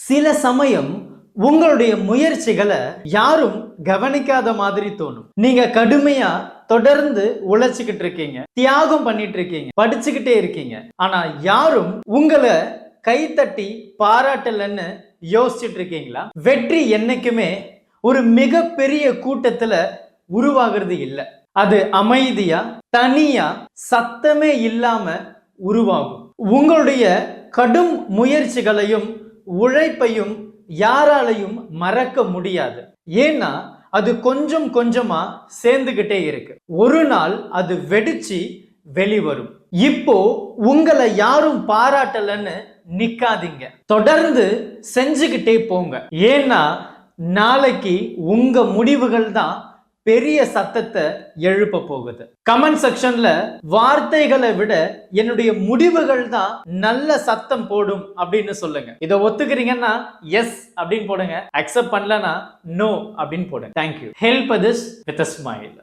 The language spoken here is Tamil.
சில சமயம் உங்களுடைய முயற்சிகளை யாரும் கவனிக்காத மாதிரி தோணும். நீங்க கடுமையா தொடர்ந்து உழைச்சுக்கிட்டு இருக்கீங்க, தியாகம் பண்ணிட்டு இருக்கீங்க, படிச்சுக்கிட்டே இருக்கீங்க. ஆனா யாரும் உங்களை கைத்தட்டி பாராட்டலன்னு யோசிச்சுட்டு இருக்கீங்களா? வெற்றி என்னைக்குமே ஒரு மிகப்பெரிய கூட்டத்துல உருவாகிறது இல்லை. அது அமைதியா தனியா சத்தமே இல்லாம உருவாகும். உங்களுடைய கடும் முயற்சிகளையும் உழைப்பையும் யாராலையும் மறக்க முடியாது. ஏன்னா அது கொஞ்சம் கொஞ்சமா சேர்ந்துகிட்டே இருக்கு. ஒரு நாள் அது வெடிச்சு வெளிவரும். இப்போ உங்களை யாரும் பாராட்டலன்னு நிக்காதீங்க, தொடர்ந்து செஞ்சுக்கிட்டே போங்க. ஏன்னா நாளைக்கு உங்க முடிவுகள் தான் பெரிய சத்தத்தை எழுப்ப போகுது. கமெண்ட் செக்ஷன்ல வார்த்தைகளை விட என்னுடைய முடிவுகள் தான் நல்ல சத்தம் போடும் அப்படின்னு சொல்லுங்க. இதை ஒத்துக்கிறீங்கன்னா எஸ் அப்படின்னு போடுங்க, அக்செப்ட் பண்ணலனா நோ அப்படின்னு போடுங்க. Thank you. Help this with a smile.